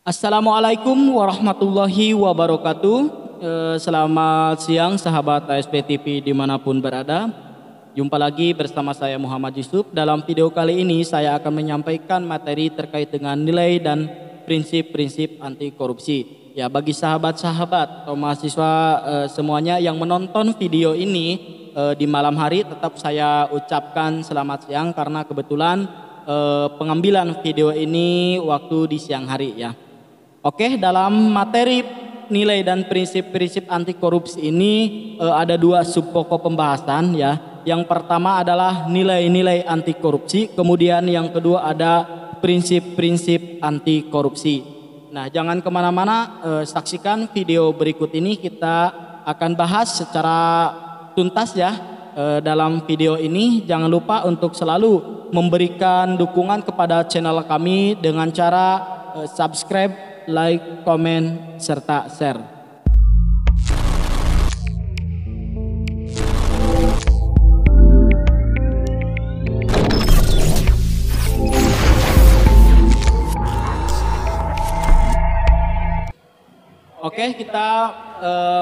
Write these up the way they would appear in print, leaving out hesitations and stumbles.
Assalamualaikum warahmatullahi wabarakatuh. Selamat siang sahabat ASP TV dimanapun berada. Jumpa lagi bersama saya Muhammad Yusuf. Dalam video kali ini saya akan menyampaikan materi terkait dengan nilai dan prinsip-prinsip anti korupsi. Ya, bagi sahabat-sahabat atau mahasiswa semuanya yang menonton video ini di malam hari, tetap saya ucapkan selamat siang karena kebetulan pengambilan video ini waktu di siang hari ya. Oke, dalam materi nilai dan prinsip-prinsip anti korupsi ini ada dua subpokok pembahasan ya. Yang pertama adalah nilai-nilai anti korupsi, kemudian yang kedua ada prinsip-prinsip anti korupsi. Nah, jangan kemana-mana, saksikan video berikut ini, kita akan bahas secara tuntas ya. Dalam video ini jangan lupa untuk selalu memberikan dukungan kepada channel kami dengan cara subscribe, like, komen, serta share. Oke, kita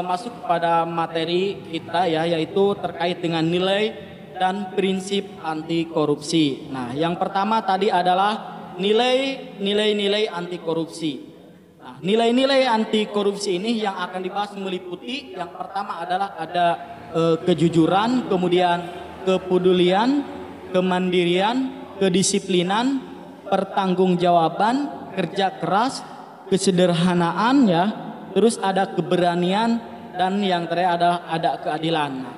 masuk kepada materi kita ya, yaitu terkait dengan nilai dan prinsip anti korupsi. Nah, yang pertama tadi adalah nilai anti korupsi. Nah, nilai-nilai anti korupsi ini yang akan dibahas meliputi yang pertama adalah ada kejujuran, kemudian kepedulian, kemandirian, kedisiplinan, pertanggungjawaban, kerja keras, kesederhanaan ya, terus ada keberanian, dan yang terakhir ada keadilan.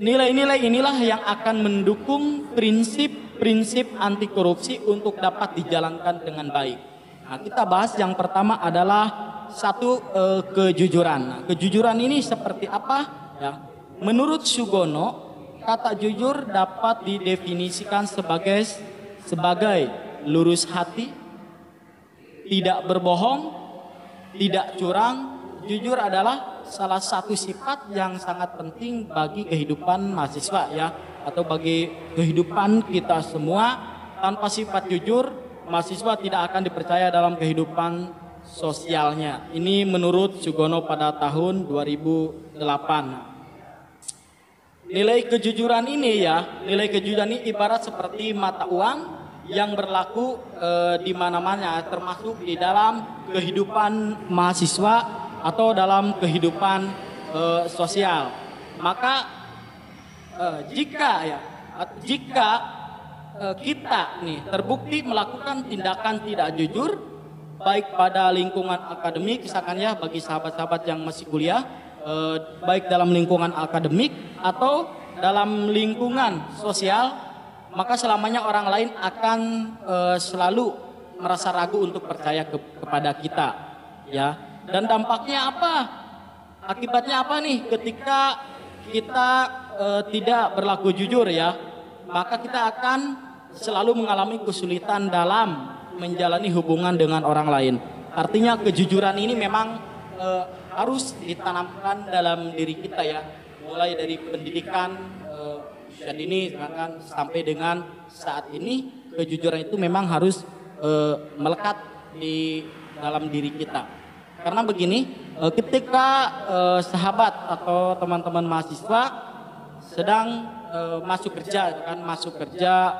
Nilai-nilai inilah yang akan mendukung prinsip-prinsip anti korupsi untuk dapat dijalankan dengan baik. Nah, kita bahas yang pertama adalah satu kejujuran. Nah, kejujuran ini seperti apa? Ya, menurut Sugono, kata jujur dapat didefinisikan sebagai lurus hati, tidak berbohong, tidak curang. Jujur adalah salah satu sifat yang sangat penting bagi kehidupan mahasiswa ya, atau bagi kehidupan kita semua. Tanpa sifat jujur, mahasiswa tidak akan dipercaya dalam kehidupan sosialnya. Ini menurut Sugono pada tahun 2008. Nilai kejujuran ini ibarat seperti mata uang yang berlaku di mana-mana, termasuk di dalam kehidupan mahasiswa atau dalam kehidupan sosial. Maka jika kita nih terbukti melakukan tindakan tidak jujur, baik pada lingkungan akademik, misalkan ya bagi sahabat-sahabat yang masih kuliah, baik dalam lingkungan akademik atau dalam lingkungan sosial, maka selamanya orang lain akan selalu merasa ragu untuk percaya kepada kita ya. Dan dampaknya apa? Akibatnya apa nih ketika kita tidak berlaku jujur ya? Maka kita akan selalu mengalami kesulitan dalam menjalani hubungan dengan orang lain. Artinya kejujuran ini memang harus ditanamkan dalam diri kita ya, mulai dari pendidikan usia dini sampai dengan saat ini. Kejujuran itu memang harus melekat di dalam diri kita. Karena begini, ketika sahabat atau teman-teman mahasiswa sedang masuk kerja,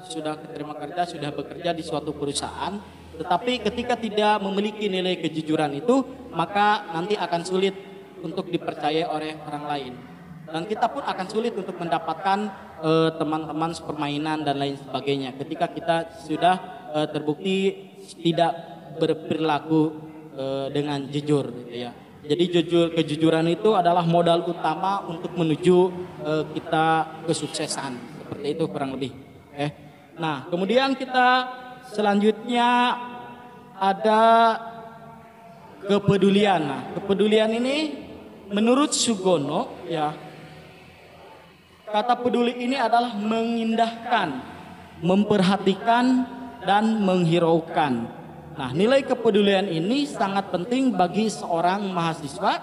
sudah keterima kerja, sudah bekerja di suatu perusahaan, tetapi ketika tidak memiliki nilai kejujuran itu, maka nanti akan sulit untuk dipercaya oleh orang lain. Dan kita pun akan sulit untuk mendapatkan teman-teman sepermainan dan lain sebagainya ketika kita sudah terbukti tidak berperilaku dengan jujur gitu ya. Jadi kejujuran itu adalah modal utama untuk menuju kita kesuksesan. Seperti itu kurang lebih. Nah, kemudian kita selanjutnya ada kepedulian. Nah, kepedulian ini menurut Sugono ya, kata peduli ini adalah mengindahkan, memperhatikan, dan menghiraukan. Nah, nilai kepedulian ini sangat penting bagi seorang mahasiswa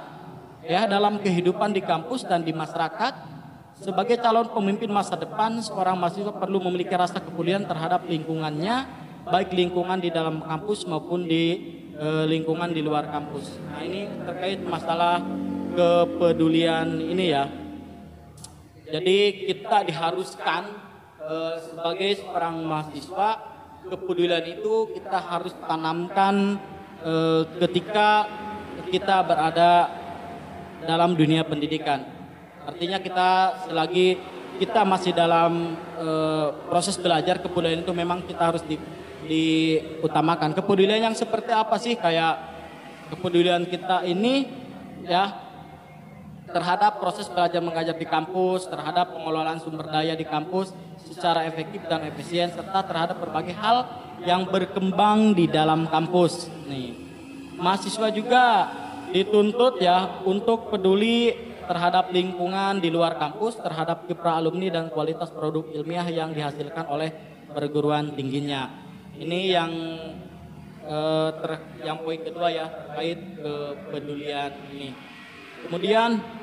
ya dalam kehidupan di kampus dan di masyarakat. Sebagai calon pemimpin masa depan, seorang mahasiswa perlu memiliki rasa kepedulian terhadap lingkungannya baik lingkungan di dalam kampus maupun di lingkungan di luar kampus. Nah ini terkait masalah kepedulian ini ya. Jadi kita diharuskan sebagai seorang mahasiswa, kepedulian itu kita harus tanamkan ketika kita berada dalam dunia pendidikan. Artinya kita selagi kita masih dalam proses belajar, kepedulian itu memang kita harus diutamakan. Kepedulian yang seperti apa sih? Kayak kepedulian kita ini ya terhadap proses belajar mengajar di kampus, terhadap pengelolaan sumber daya di kampus secara efektif dan efisien, serta terhadap berbagai hal yang berkembang di dalam kampus. Nih, mahasiswa juga dituntut ya untuk peduli terhadap lingkungan di luar kampus, terhadap kiprah alumni dan kualitas produk ilmiah yang dihasilkan oleh perguruan tingginya. Ini yang poin kedua ya, terkait kepedulian ini. Kemudian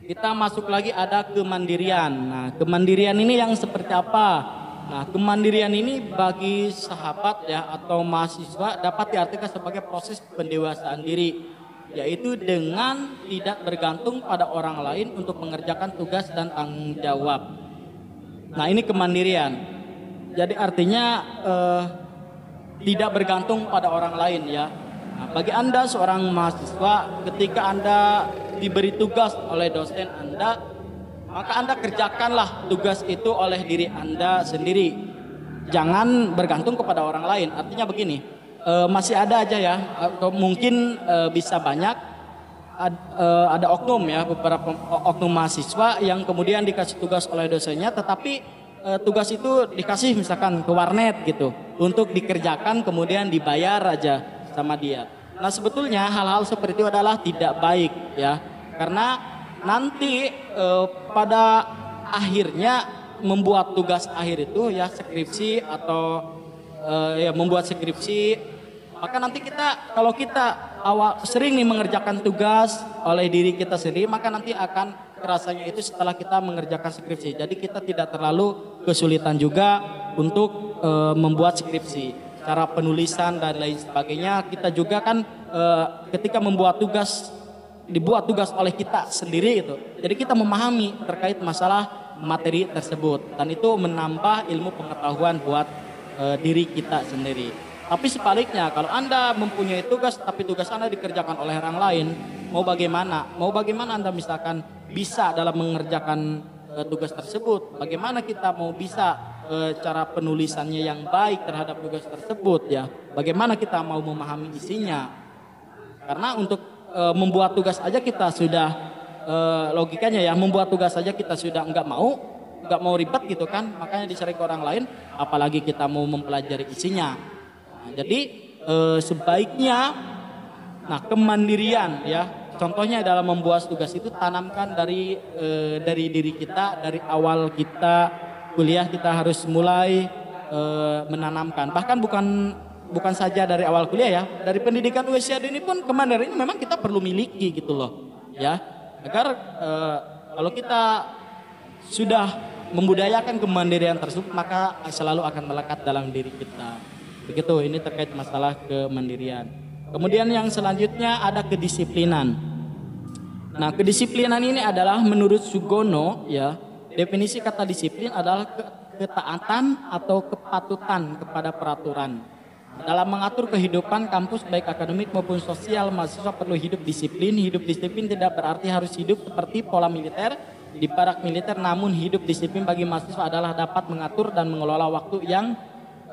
kita masuk lagi ada kemandirian. Nah, kemandirian ini yang seperti apa? Nah, kemandirian ini bagi sahabat ya atau mahasiswa dapat diartikan sebagai proses pendewasaan diri, yaitu dengan tidak bergantung pada orang lain untuk mengerjakan tugas dan tanggung jawab. Nah, ini kemandirian. Jadi artinya tidak bergantung pada orang lain ya. Nah, bagi Anda seorang mahasiswa, ketika Anda diberi tugas oleh dosen Anda, maka Anda kerjakanlah tugas itu oleh diri Anda sendiri. Jangan bergantung kepada orang lain. Artinya begini, masih ada aja ya, atau mungkin bisa banyak, ada oknum ya, beberapa oknum mahasiswa yang kemudian dikasih tugas oleh dosennya, tetapi tugas itu dikasih misalkan ke warnet gitu, untuk dikerjakan kemudian dibayar aja sama dia. Nah sebetulnya hal-hal seperti itu adalah tidak baik ya, karena nanti pada akhirnya membuat tugas akhir itu ya skripsi atau ya membuat skripsi, maka nanti kalau kita sering nih mengerjakan tugas oleh diri kita sendiri, maka nanti akan rasanya itu setelah kita mengerjakan skripsi. Jadi kita tidak terlalu kesulitan juga untuk membuat skripsi. Cara penulisan dan lain sebagainya, kita juga kan ketika dibuat tugas oleh kita sendiri itu. Jadi kita memahami terkait masalah materi tersebut dan itu menambah ilmu pengetahuan buat diri kita sendiri. Tapi sebaliknya, kalau Anda mempunyai tugas tapi tugas Anda dikerjakan oleh orang lain, mau bagaimana? Mau bagaimana Anda misalkan bisa dalam mengerjakan tugas tersebut? Bagaimana kita mau bisa cara penulisannya yang baik terhadap tugas tersebut ya? Bagaimana kita mau memahami isinya? Karena untuk membuat tugas aja kita sudah logikanya ya, membuat tugas saja kita sudah nggak mau ribet gitu kan, makanya dicari ke orang lain, apalagi kita mau mempelajari isinya. Nah, jadi sebaiknya, nah kemandirian ya, contohnya dalam membuat tugas itu tanamkan dari diri kita, dari awal kita kuliah kita harus mulai menanamkan. Bahkan bukan saja dari awal kuliah ya, dari pendidikan usia dini pun kemandirian memang kita perlu miliki gitu loh ya. Agar kalau kita sudah membudayakan kemandirian tersebut, maka selalu akan melekat dalam diri kita. Begitu, ini terkait masalah kemandirian. Kemudian yang selanjutnya ada kedisiplinan. Nah, kedisiplinan ini adalah menurut Sugono ya, definisi kata disiplin adalah ketaatan atau kepatutan kepada peraturan. Dalam mengatur kehidupan kampus baik akademik maupun sosial, mahasiswa perlu hidup disiplin. Hidup disiplin tidak berarti harus hidup seperti pola militer di barak militer, namun hidup disiplin bagi mahasiswa adalah dapat mengatur dan mengelola waktu yang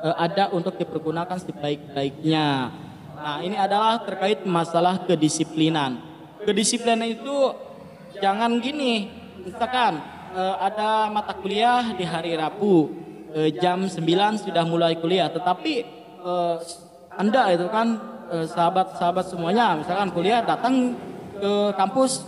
ada untuk dipergunakan sebaik-baiknya. Nah, ini adalah terkait masalah kedisiplinan. Kedisiplinan itu jangan gini, misalkan ada mata kuliah di hari Rabu, jam 9 sudah mulai kuliah, tetapi Anda itu kan sahabat-sahabat semuanya misalkan kuliah datang ke kampus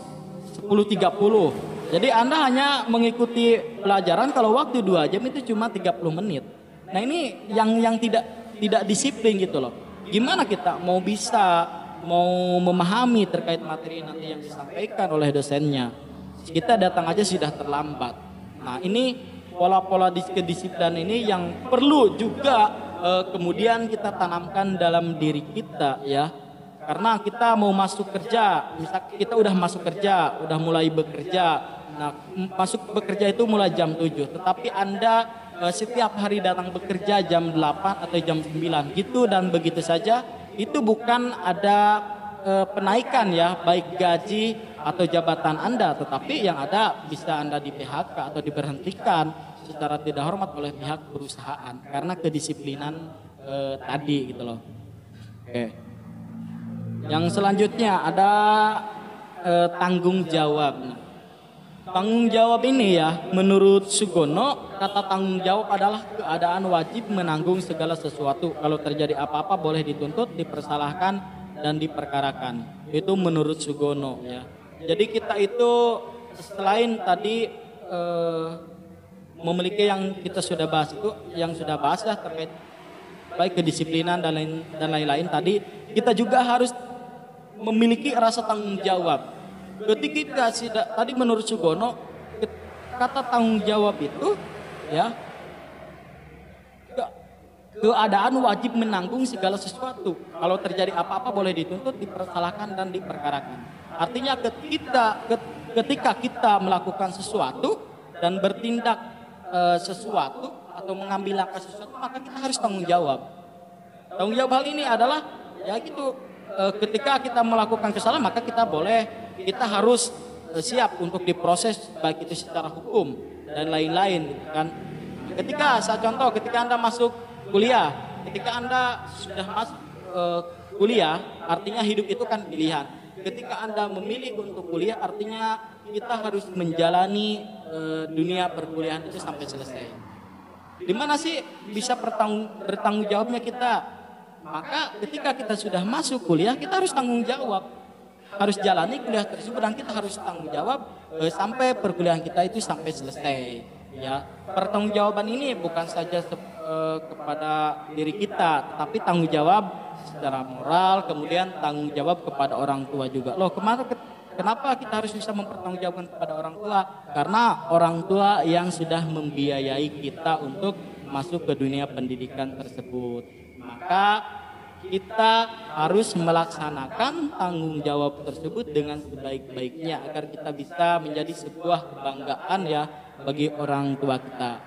10.30. Jadi Anda hanya mengikuti pelajaran kalau waktu 2 jam itu cuma 30 menit. Nah, ini yang tidak disiplin gitu loh. Gimana kita mau memahami terkait materi nanti yang disampaikan oleh dosennya? Kita datang aja sudah terlambat. Nah, ini pola-pola kedisiplinan ini yang perlu juga kemudian kita tanamkan dalam diri kita ya. Karena kita mau masuk kerja, misal kita udah masuk kerja, udah mulai bekerja. Nah, masuk bekerja itu mulai jam 7, tetapi Anda setiap hari datang bekerja jam 8 atau jam 9 gitu dan begitu saja, itu bukan ada penaikan ya, baik gaji atau jabatan Anda, tetapi yang ada bisa Anda di PHK atau diberhentikan secara tidak hormat oleh pihak perusahaan karena kedisiplinan tadi gitu loh. Oke. Yang selanjutnya ada tanggung jawab. Tanggung jawab ini ya, menurut Sugono, kata tanggung jawab adalah keadaan wajib menanggung segala sesuatu. Kalau terjadi apa-apa boleh dituntut, dipersalahkan, dan diperkarakan. Itu menurut Sugono ya. Jadi kita itu selain tadi memiliki yang kita sudah bahas itu, yang sudah bahas ya terkait baik kedisiplinan dan lain-lain tadi, kita juga harus memiliki rasa tanggung jawab. Ketika tadi menurut Sugono, kata tanggung jawab itu ya, keadaan wajib menanggung segala sesuatu. Kalau terjadi apa-apa boleh dituntut, dipersalahkan dan diperkarakan. Artinya ketika kita melakukan sesuatu dan bertindak sesuatu atau mengambil langkah sesuatu, maka kita harus tanggung jawab. Tanggung jawab hal ini adalah ya gitu. Ketika kita melakukan kesalahan maka kita harus siap untuk diproses baik itu secara hukum dan lain-lain gitu kan. Ketika Anda masuk kuliah, ketika Anda sudah masuk kuliah, artinya hidup itu kan pilihan. Ketika Anda memilih untuk kuliah, artinya kita harus menjalani dunia perkuliahan itu sampai selesai. Di mana sih bisa bertanggung jawabnya kita? Maka ketika kita sudah masuk kuliah, kita harus tanggung jawab. Harus jalani kuliah tersebut dan kita harus tanggung jawab sampai perkuliahan kita itu sampai selesai. Ya, pertanggungjawaban ini bukan saja kepada diri kita, tetapi tanggung jawab secara moral, kemudian tanggung jawab kepada orang tua juga. Loh, kenapa kita harus bisa mempertanggungjawabkan kepada orang tua? Karena orang tua yang sudah membiayai kita untuk masuk ke dunia pendidikan tersebut. Maka kita harus melaksanakan tanggung jawab tersebut dengan sebaik-baiknya agar kita bisa menjadi sebuah kebanggaan ya bagi orang tua kita.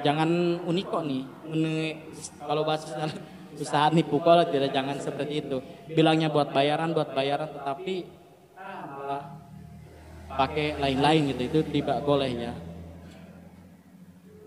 Jangan uniko nih, kalau bahasa usaha nipu kalau tidak, jangan seperti itu. Bilangnya buat bayaran tetapi malah pakai lain-lain gitu, itu tidak boleh ya.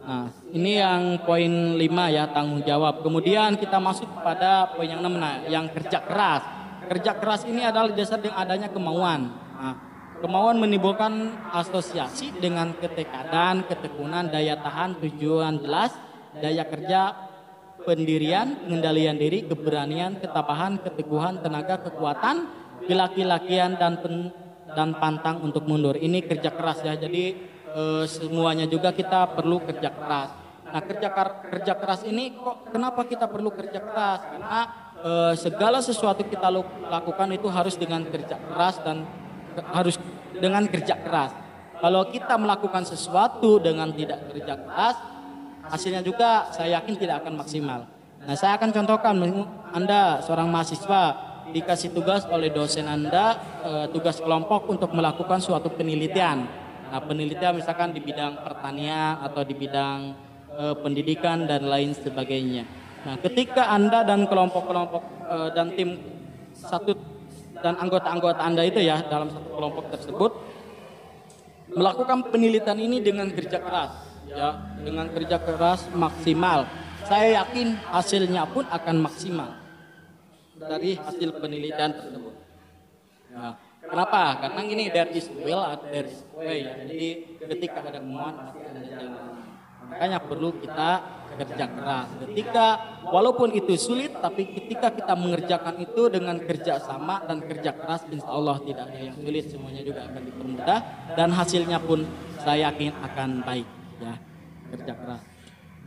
Nah, ini yang poin 5 ya, tanggung jawab. Kemudian kita masuk pada poin yang 6, yang kerja keras. Kerja keras ini adalah dasar dengan adanya kemauan. Nah, kemauan menimbulkan asosiasi dengan ketekatan, ketekunan, daya tahan, tujuan jelas, daya kerja, pendirian, pengendalian diri, keberanian, ketabahan, keteguhan, tenaga, kekuatan, kilaki-lakian dan pantang untuk mundur. Ini kerja keras ya. Jadi semuanya juga kita perlu kerja keras. Nah, kerja keras ini kenapa kita perlu kerja keras? Karena segala sesuatu kita lakukan itu harus dengan kerja keras dan harus dengan kerja keras. Kalau kita melakukan sesuatu dengan tidak kerja keras, hasilnya juga saya yakin tidak akan maksimal. Nah, saya akan contohkan, Anda seorang mahasiswa dikasih tugas oleh dosen Anda, tugas kelompok untuk melakukan suatu penelitian. Nah, penelitian misalkan di bidang pertanian atau di bidang pendidikan dan lain sebagainya. Nah, ketika Anda dan kelompok-kelompok dan tim satu dan anggota-anggota Anda itu ya dalam satu kelompok tersebut melakukan penelitian ini dengan kerja keras, ya, dengan kerja keras maksimal. Saya yakin hasilnya pun akan maksimal dari hasil penelitian tersebut. Nah, kenapa? Karena ini there is will, there is way. Jadi ketika ada kemauan pasti ada jalan. Makanya perlu kita kerja keras. Walaupun itu sulit, tapi ketika kita mengerjakan itu dengan kerja sama dan kerja keras, insya Allah tidak ada yang sulit, semuanya juga akan dipermudah dan hasilnya pun saya yakin akan baik. Ya, kerja keras.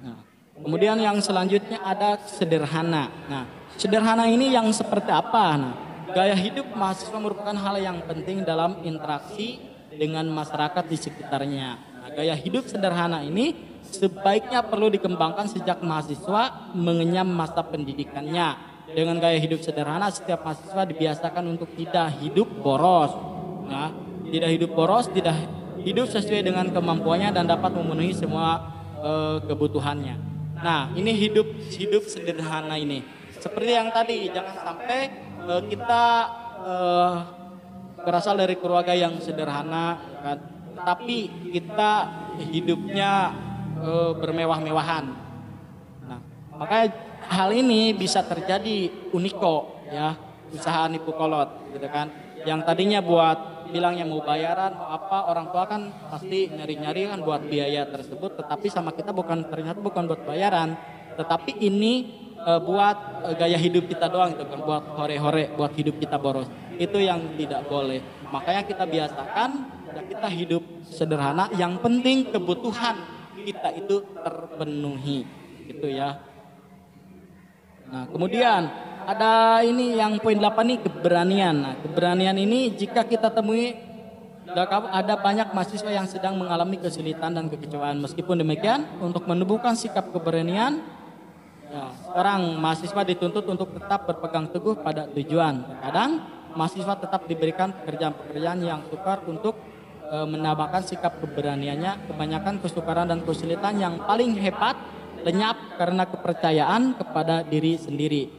Nah, kemudian yang selanjutnya ada sederhana. Nah, sederhana ini yang seperti apa? Nah, gaya hidup mahasiswa merupakan hal yang penting dalam interaksi dengan masyarakat di sekitarnya. Nah, gaya hidup sederhana ini sebaiknya perlu dikembangkan sejak mahasiswa mengenyam masa pendidikannya. Dengan gaya hidup sederhana, setiap mahasiswa dibiasakan untuk tidak hidup boros. Ya, tidak hidup boros, tidak hidup sesuai dengan kemampuannya dan dapat memenuhi semua kebutuhannya. Nah, ini hidup sederhana ini. Seperti yang tadi, jangan sampai kita berasal dari keluarga yang sederhana, kan? Tapi kita hidupnya bermewah-mewahan. Nah, makanya hal ini bisa terjadi uniko, ya, usaha nipu kolot, gitu kan? Yang tadinya buat bilangnya mau bayaran, mau apa, orang tua kan pasti nyari-nyari kan buat biaya tersebut, tetapi sama kita ternyata bukan buat bayaran, tetapi ini buat gaya hidup kita doang, itu kan, buat hore-hore, buat hidup kita boros. Itu yang tidak boleh. Makanya kita biasakan kita hidup sederhana, yang penting kebutuhan kita itu terpenuhi, gitu ya. Nah, kemudian ada ini yang poin 8 nih, keberanian. Nah, keberanian ini jika kita temui ada banyak mahasiswa yang sedang mengalami kesulitan dan kekecewaan. Meskipun demikian, untuk menumbuhkan sikap keberanian, ya, seorang mahasiswa dituntut untuk tetap berpegang teguh pada tujuan. Terkadang mahasiswa tetap diberikan pekerjaan-pekerjaan yang sukar untuk menambahkan sikap keberaniannya. Kebanyakan kesukaran dan kesulitan yang paling hebat lenyap karena kepercayaan kepada diri sendiri.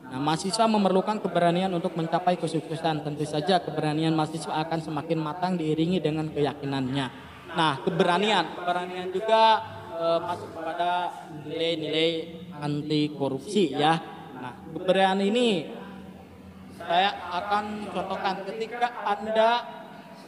Nah, mahasiswa memerlukan keberanian untuk mencapai kesuksesan. Tentu saja keberanian mahasiswa akan semakin matang diiringi dengan keyakinannya. Nah, keberanian juga masuk kepada nilai-nilai anti korupsi, ya. Nah, keberanian ini saya akan contohkan ketika Anda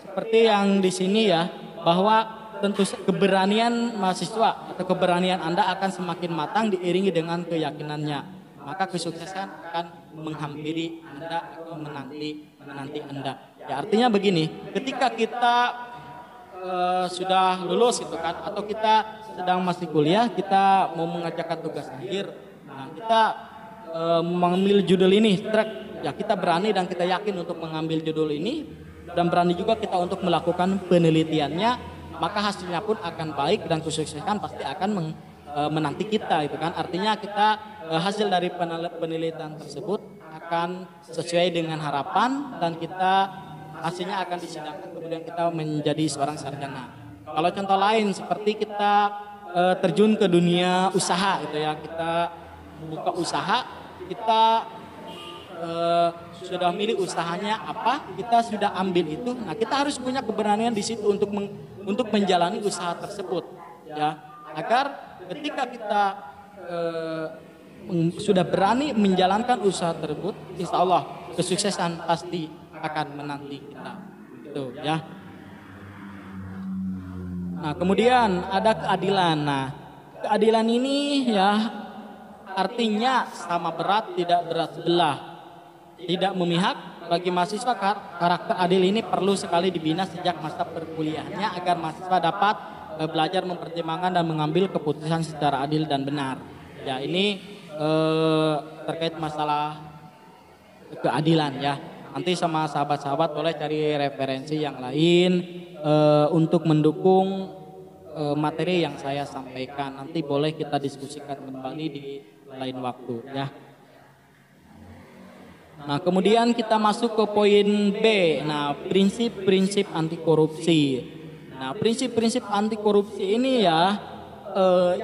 seperti yang di sini, ya, bahwa tentu keberanian mahasiswa atau keberanian Anda akan semakin matang diiringi dengan keyakinannya. Maka kesuksesan akan menghampiri Anda atau menanti Anda. Ya, artinya begini, ketika kita sudah lulus gitu kan, atau kita sedang masih kuliah, kita mau mengerjakan tugas akhir. Nah, kita mengambil judul ini, ya, kita berani dan kita yakin untuk mengambil judul ini, dan berani juga kita untuk melakukan penelitiannya, maka hasilnya pun akan baik dan kesuksesan pasti akan menanti kita, itu kan. Artinya kita hasil dari penelitian tersebut akan sesuai dengan harapan dan kita hasilnya akan disidangkan, kemudian kita menjadi seorang sarjana. Kalau contoh lain seperti kita terjun ke dunia usaha, gitu ya, kita buka usaha, kita sudah milih usahanya apa, kita sudah ambil itu. Nah, kita harus punya keberanian di situ untuk menjalani usaha tersebut, ya, agar ketika kita sudah berani menjalankan usaha tersebut, insya Allah kesuksesan pasti akan menanti kita, gitu, ya. Nah, kemudian ada keadilan. Nah, keadilan ini, ya, artinya sama berat tidak berat sebelah, tidak memihak. Bagi mahasiswa, karakter adil ini perlu sekali dibina sejak masa perkuliahannya agar mahasiswa dapat belajar mempertimbangkan dan mengambil keputusan secara adil dan benar. Ya, ini terkait masalah keadilan, ya. Nanti sama sahabat-sahabat boleh cari referensi yang lain untuk mendukung materi yang saya sampaikan. Nanti boleh kita diskusikan kembali di lain waktu, ya. Nah, kemudian kita masuk ke poin B. Nah, prinsip-prinsip anti korupsi. Nah, prinsip-prinsip anti korupsi ini, ya,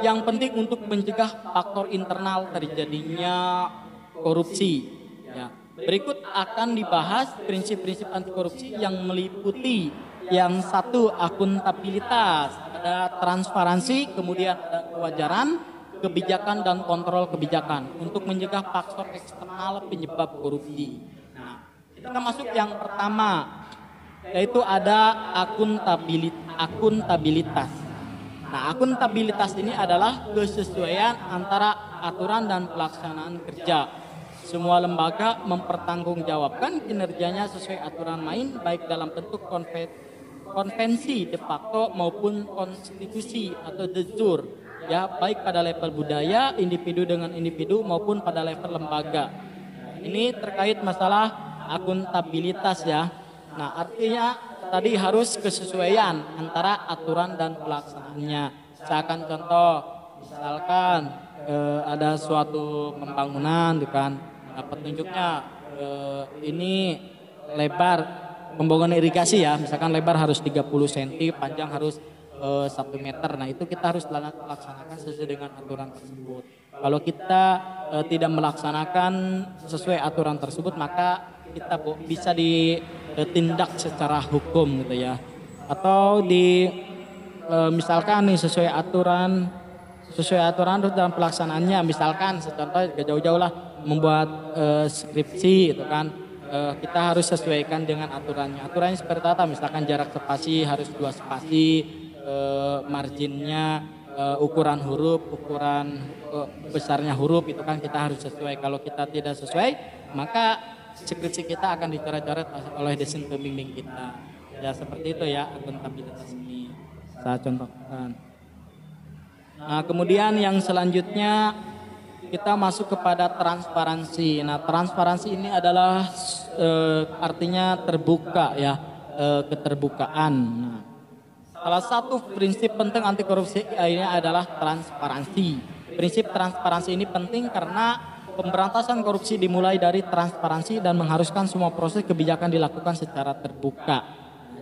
yang penting untuk mencegah faktor internal terjadinya korupsi, ya. Berikut akan dibahas prinsip-prinsip anti korupsi yang meliputi yang satu, akuntabilitas, ada transparansi, kemudian ada kewajaran, kebijakan dan kontrol kebijakan untuk mencegah faktor eksternal penyebab korupsi. Nah, kita masuk yang pertama, yaitu ada akuntabilitas. Nah, akuntabilitas ini adalah kesesuaian antara aturan dan pelaksanaan kerja. Semua lembaga mempertanggungjawabkan kinerjanya sesuai aturan main, baik dalam bentuk konvensi de facto maupun konstitusi atau de jure, ya, baik pada level budaya, individu dengan individu maupun pada level lembaga. Ini terkait masalah akuntabilitas, ya. Nah, artinya tadi harus kesesuaian antara aturan dan pelaksanaannya. Misalkan contoh, misalkan ada suatu pembangunan, gitu kan. Nah, petunjuknya ini lebar pembangunan irigasi ya, misalkan lebar harus 30 cm, panjang harus 1 meter. Nah itu kita harus laksanakan sesuai dengan aturan tersebut. Kalau kita tidak melaksanakan sesuai aturan tersebut, maka kita bisa ditindak secara hukum gitu ya. Atau misalkan nih sesuai aturan terus dalam pelaksanaannya, misalkan contoh jauh-jauh lah membuat skripsi gitu kan, kita harus sesuaikan dengan aturannya. Aturannya seperti apa? Misalkan jarak spasi harus 2 spasi, marginnya, ukuran huruf, ukuran besarnya huruf itu kan kita harus sesuai. Kalau kita tidak sesuai, maka skripsi kita akan dicoret-coret oleh dosen pembimbing kita. Ya seperti itu ya akuntabilitas ini. Saya contohkan. Nah kemudian yang selanjutnya kita masuk kepada transparansi. Nah transparansi ini adalah artinya terbuka ya, keterbukaan. Nah, salah satu prinsip penting anti korupsi ini adalah transparansi. Prinsip transparansi ini penting karena pemberantasan korupsi dimulai dari transparansi dan mengharuskan semua proses kebijakan dilakukan secara terbuka.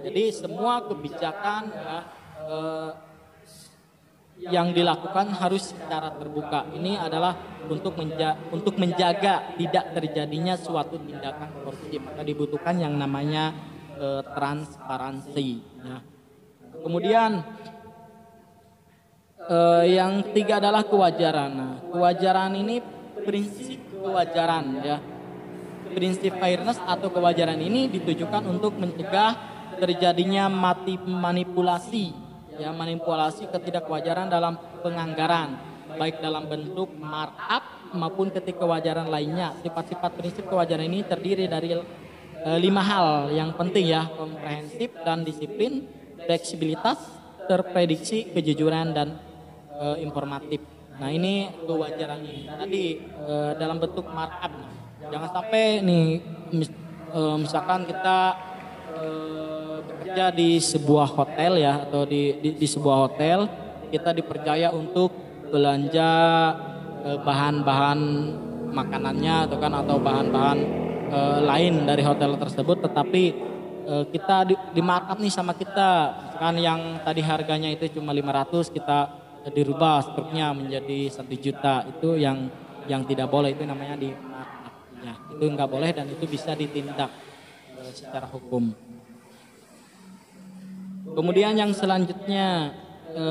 Jadi semua kebijakan ya, yang dilakukan harus secara terbuka. Ini adalah untuk menjaga tidak terjadinya suatu tindakan korupsi. Maka dibutuhkan yang namanya transparansi. Ya. Kemudian yang ketiga adalah kewajaran. Nah, kewajaran ini prinsip kewajaran ya. Prinsip fairness atau kewajaran ini ditujukan untuk mencegah terjadinya manipulasi ketidakwajaran dalam penganggaran, baik dalam bentuk markup maupun ketidakwajaran lainnya. Sifat-sifat prinsip kewajaran ini terdiri dari 5 hal yang penting ya: komprehensif dan disiplin, fleksibilitas, terprediksi, kejujuran, dan informatif. Nah ini kewajaran ini tadi dalam bentuk markup. Jangan sampai nih misalkan kita bekerja di sebuah hotel ya, atau di sebuah hotel kita dipercaya untuk belanja bahan-bahan makanannya atau bahan-bahan lain dari hotel tersebut, tetapi kita di markup nih sama kita, kan yang tadi harganya itu cuma 500 kita dirubah struknya menjadi 1 juta. Itu yang tidak boleh, itu namanya di markup ya. Itu nggak boleh dan itu bisa ditindak secara hukum. Kemudian yang selanjutnya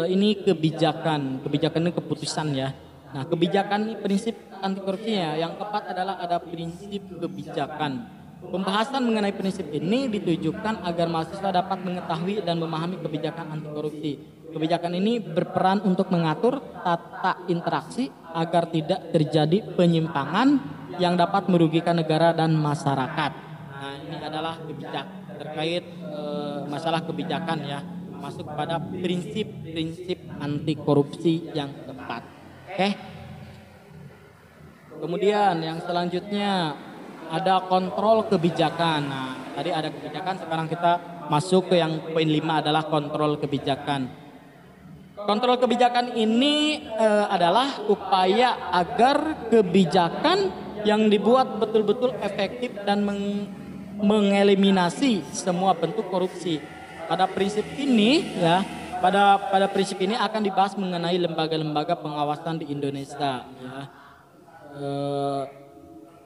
ini kebijakan ini keputusan ya. Nah kebijakan ini prinsip anti korupsinya. Yang keempat adalah ada prinsip kebijakan. Pembahasan mengenai prinsip ini ditujukan agar mahasiswa dapat mengetahui dan memahami kebijakan anti korupsi. Kebijakan ini berperan untuk mengatur tata interaksi agar tidak terjadi penyimpangan yang dapat merugikan negara dan masyarakat. Nah ini adalah kebijakan terkait masalah kebijakan ya, masuk pada prinsip-prinsip anti korupsi yang tepat. Oke. Kemudian yang selanjutnya ada kontrol kebijakan. Nah, tadi ada kebijakan, sekarang kita masuk ke yang poin 5 adalah kontrol kebijakan. Kontrol kebijakan ini adalah upaya agar kebijakan yang dibuat betul-betul efektif dan mengeliminasi semua bentuk korupsi. Pada prinsip ini ya, pada prinsip ini akan dibahas mengenai lembaga-lembaga pengawasan di Indonesia ya.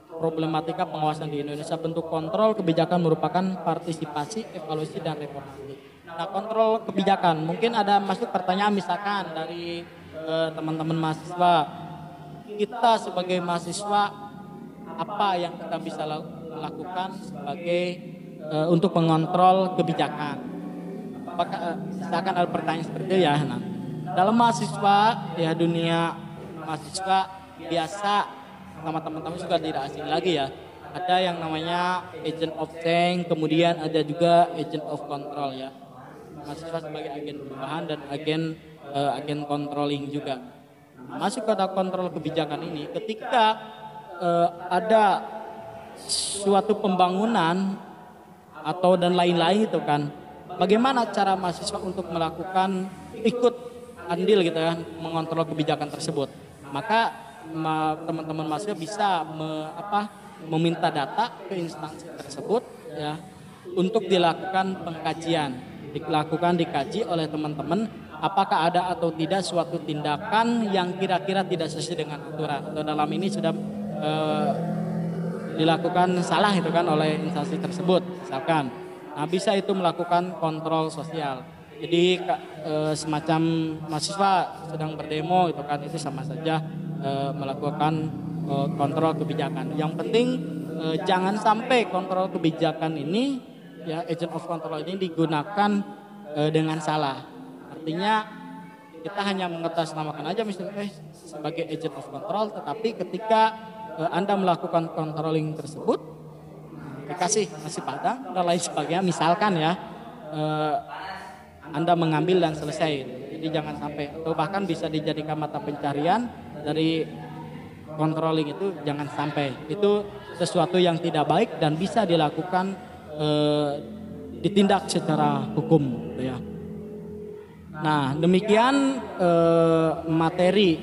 Problematika pengawasan di Indonesia. Bentuk kontrol kebijakan merupakan partisipasi, evaluasi, dan reformasi. Nah kontrol kebijakan, mungkin ada masuk pertanyaan misalkan dari teman-teman mahasiswa, kita sebagai mahasiswa apa yang kita bisa lakukan sebagai untuk mengontrol kebijakan. Apakah misalkan ada pertanyaan seperti itu ya. Nah, dalam mahasiswa ya, dunia mahasiswa biasa sama teman-teman juga tidak asing lagi ya. Ada yang namanya agent of change, kemudian ada juga agent of control ya. Mahasiswa sebagai agen perubahan dan agen controlling juga. Masuk pada kontrol kebijakan ini ketika ada suatu pembangunan atau dan lain-lain itu kan, bagaimana cara mahasiswa untuk melakukan ikut andil gitu ya mengontrol kebijakan tersebut. Maka teman-teman mahasiswa bisa meminta data ke instansi tersebut ya untuk dilakukan pengkajian, dikaji oleh teman-teman apakah ada atau tidak suatu tindakan yang kira-kira tidak sesuai dengan aturan atau dalam ini sudah dilakukan salah itu kan oleh instansi tersebut misalkan. Nah, bisa itu melakukan kontrol sosial. Jadi semacam mahasiswa sedang berdemo itu kan itu sama saja melakukan kontrol kebijakan. Yang penting jangan sampai kontrol kebijakan ini ya agent of control ini digunakan dengan salah. Artinya kita hanya mengatasnamakan aja misalnya sebagai agent of control, tetapi ketika Anda melakukan controlling tersebut dikasih nasi padang dan lain sebagainya misalkan ya Anda mengambil dan selesai. Jadi jangan sampai atau bahkan bisa dijadikan mata pencarian dari controlling itu jangan sampai. Itu sesuatu yang tidak baik dan bisa dilakukan ditindak secara hukum ya. Nah, demikian materi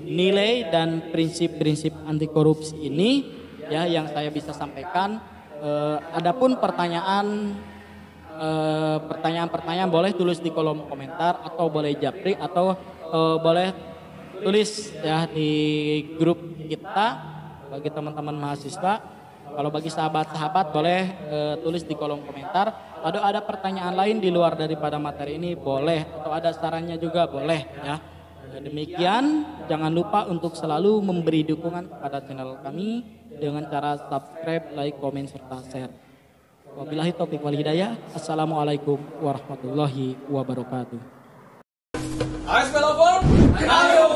nilai dan prinsip-prinsip anti korupsi ini ya yang saya bisa sampaikan. Adapun pertanyaan boleh tulis di kolom komentar atau boleh japri atau boleh tulis ya di grup kita bagi teman-teman mahasiswa. Kalau bagi sahabat-sahabat boleh tulis di kolom komentar. Atau ada pertanyaan lain di luar daripada materi ini boleh atau ada sarannya juga boleh ya. Demikian jangan lupa untuk selalu memberi dukungan kepada channel kami dengan cara subscribe, like, komen serta share. Wabillahi taufiq wal hidayah. Assalamualaikum warahmatullahi wabarakatuh. Ayo,